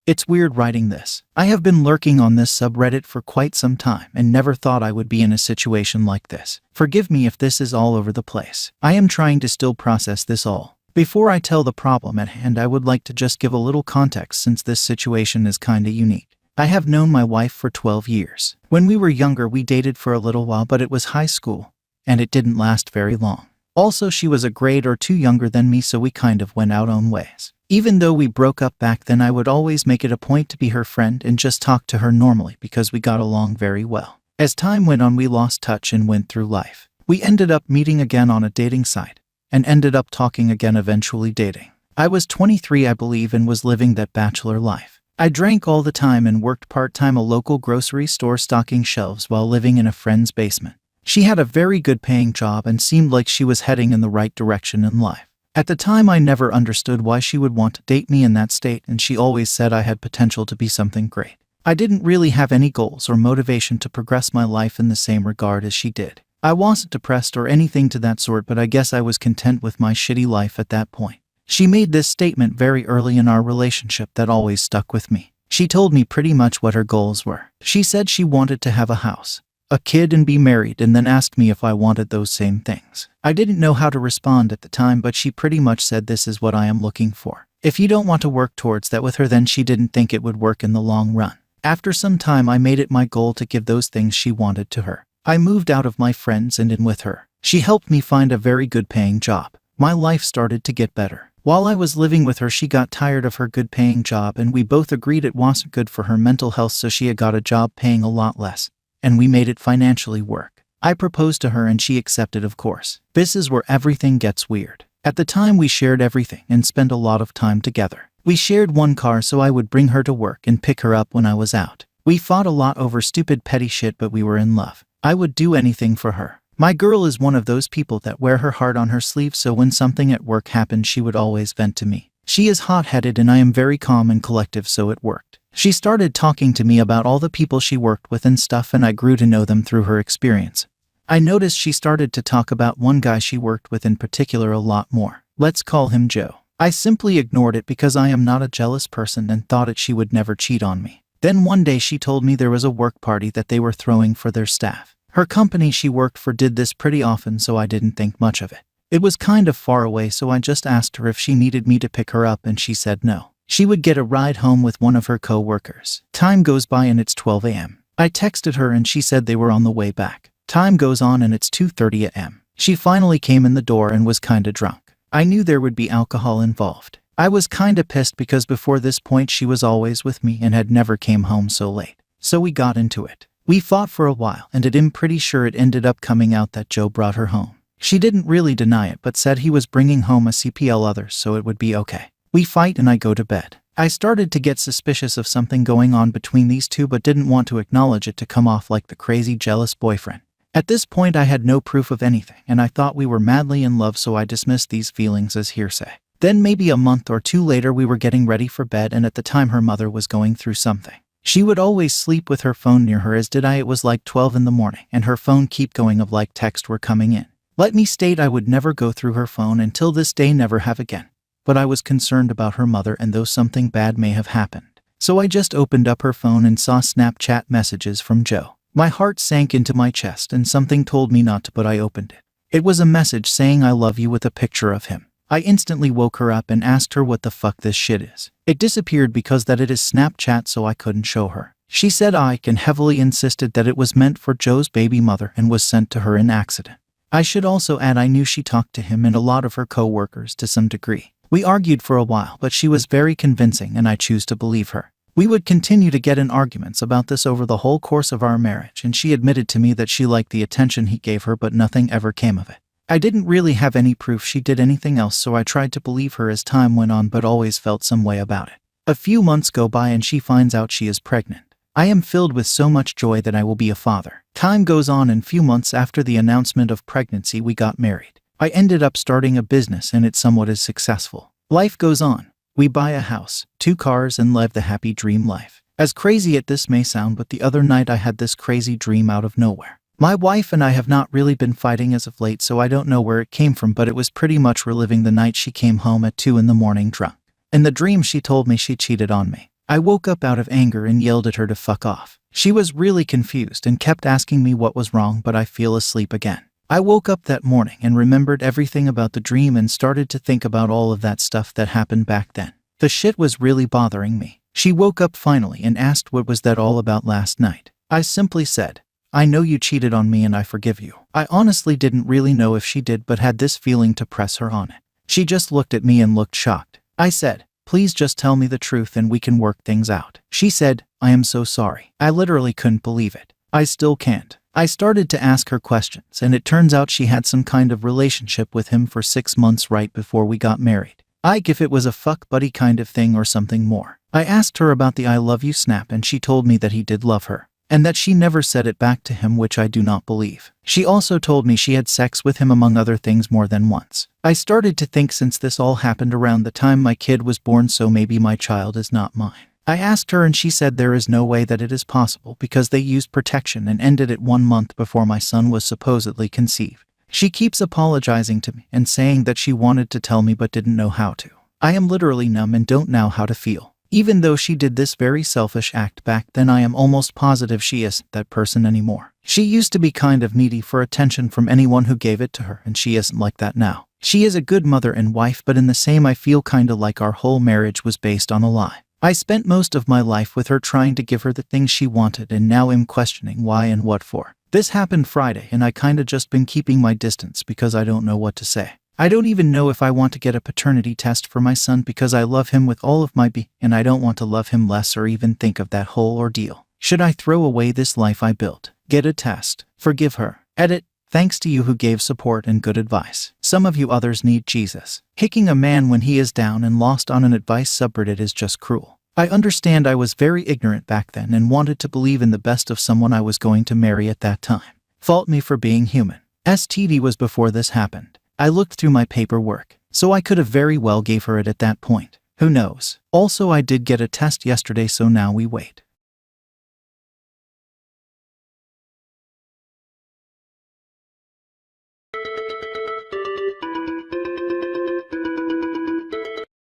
It's weird writing this. I have been lurking on this subreddit for quite some time and never thought I would be in a situation like this. Forgive me if this is all over the place. I am trying to still process this all. Before I tell the problem at hand, I would like to just give a little context since this situation is kinda unique. I have known my wife for 12 years. When we were younger, we dated for a little while, but it was high school, and it didn't last very long. Also, she was a grade or two younger than me, so we kind of went our own ways. Even though we broke up back then, I would always make it a point to be her friend and just talk to her normally because we got along very well. As time went on, we lost touch and went through life. We ended up meeting again on a dating site and ended up talking again, eventually dating. I was 23, I believe, and was living that bachelor life. I drank all the time and worked part-time at a local grocery store stocking shelves while living in a friend's basement. She had a very good paying job and seemed like she was heading in the right direction in life. At the time, I never understood why she would want to date me in that state, and she always said I had potential to be something great. I didn't really have any goals or motivation to progress my life in the same regard as she did. I wasn't depressed or anything to that sort, but I guess I was content with my shitty life at that point. She made this statement very early in our relationship that always stuck with me. She told me pretty much what her goals were. She said she wanted to have a house, a kid, and be married, and then asked me if I wanted those same things. I didn't know how to respond at the time, but she pretty much said, "This is what I am looking for. If you don't want to work towards that with her, then she didn't think it would work in the long run." After some time, I made it my goal to give those things she wanted to her. I moved out of my friends and in with her. She helped me find a very good paying job. My life started to get better. While I was living with her, she got tired of her good paying job, and we both agreed it wasn't good for her mental health, so she had got a job paying a lot less, and we made it financially work. I proposed to her and she accepted, of course. This is where everything gets weird. At the time, we shared everything and spent a lot of time together. We shared one car, so I would bring her to work and pick her up when I was out. We fought a lot over stupid petty shit, but we were in love. I would do anything for her. My girl is one of those people that wear her heart on her sleeve, so when something at work happened, she would always vent to me. She is hot-headed and I am very calm and collective, so it worked. She started talking to me about all the people she worked with and stuff, and I grew to know them through her experience. I noticed she started to talk about one guy she worked with in particular a lot more. Let's call him Joe. I simply ignored it because I am not a jealous person and thought she would never cheat on me. Then one day she told me there was a work party that they were throwing for their staff. Her company she worked for did this pretty often, so I didn't think much of it. It was kind of far away, so I just asked her if she needed me to pick her up, and she said no. She would get a ride home with one of her co-workers. Time goes by and it's 12 a.m. I texted her and she said they were on the way back. Time goes on and it's 2:30 a.m. She finally came in the door and was kinda drunk. I knew there would be alcohol involved. I was kinda pissed because before this point she was always with me and had never came home so late. So we got into it. We fought for a while, and I'm pretty sure it ended up coming out that Joe brought her home. She didn't really deny it, but said he was bringing home a CPL other, so it would be okay. We fight and I go to bed. I started to get suspicious of something going on between these two, but didn't want to acknowledge it to come off like the crazy jealous boyfriend. At this point I had no proof of anything, and I thought we were madly in love, so I dismissed these feelings as hearsay. Then maybe a month or two later we were getting ready for bed, and at the time her mother was going through something. She would always sleep with her phone near her, as did I. It was like 12 in the morning, and her phone kept going of like texts were coming in. Let me state I would never go through her phone until this day, never have again. But I was concerned about her mother, and though something bad may have happened. So I just opened up her phone and saw Snapchat messages from Joe. My heart sank into my chest and something told me not to, but I opened it. It was a message saying "I love you" with a picture of him. I instantly woke her up and asked her what the fuck this shit is. It disappeared because that it is Snapchat, so I couldn't show her. She said I can heavily insisted that it was meant for Joe's baby mother and was sent to her in accident. I should also add I knew she talked to him and a lot of her co-workers to some degree. We argued for a while, but she was very convincing and I choose to believe her. We would continue to get in arguments about this over the whole course of our marriage, and she admitted to me that she liked the attention he gave her, but nothing ever came of it. I didn't really have any proof she did anything else, so I tried to believe her as time went on, but always felt some way about it. A few months go by and she finds out she is pregnant. I am filled with so much joy that I will be a father. Time goes on, and few months after the announcement of pregnancy we got married. I ended up starting a business and it somewhat is successful. Life goes on. We buy a house, 2 cars, and live the happy dream life. As crazy as this may sound, but the other night I had this crazy dream out of nowhere. My wife and I have not really been fighting as of late, so I don't know where it came from, but it was pretty much reliving the night she came home at 2 in the morning drunk. In the dream she told me she cheated on me. I woke up out of anger and yelled at her to fuck off. She was really confused and kept asking me what was wrong, but I fell asleep again. I woke up that morning and remembered everything about the dream and started to think about all of that stuff that happened back then. The shit was really bothering me. She woke up finally and asked what was that all about last night. I simply said, I know you cheated on me and I forgive you. I honestly didn't really know if she did, but had this feeling to press her on it. She just looked at me and looked shocked. I said, please just tell me the truth and we can work things out. She said, I am so sorry. I literally couldn't believe it. I still can't. I started to ask her questions, and it turns out she had some kind of relationship with him for 6 months right before we got married. If it was a fuck buddy kind of thing or something more. I asked her about the I love you snap and she told me that he did love her, and that she never said it back to him, which I do not believe. She also told me she had sex with him among other things more than once. I started to think, since this all happened around the time my kid was born, so maybe my child is not mine. I asked her and she said there is no way that it is possible because they used protection and ended it 1 month before my son was supposedly conceived. She keeps apologizing to me and saying that she wanted to tell me but didn't know how to. I am literally numb and don't know how to feel. Even though she did this very selfish act back then, I am almost positive she isn't that person anymore. She used to be kind of needy for attention from anyone who gave it to her, and she isn't like that now. She is a good mother and wife, but in the same I feel kinda like our whole marriage was based on a lie. I spent most of my life with her trying to give her the things she wanted, and now am questioning why and what for. This happened Friday and I kinda just been keeping my distance because I don't know what to say. I don't even know if I want to get a paternity test for my son because I love him with all of my being and I don't want to love him less or even think of that whole ordeal. Should I throw away this life I built? Get a test? Forgive her? Edit. Thanks to you who gave support and good advice. Some of you others need Jesus. Kicking a man when he is down and lost on an advice subreddit is just cruel. I understand I was very ignorant back then and wanted to believe in the best of someone I was going to marry at that time. Fault me for being human. STD was before this happened. I looked through my paperwork, so I could have very well gave her it at that point. Who knows? Also, I did get a test yesterday, so now we wait.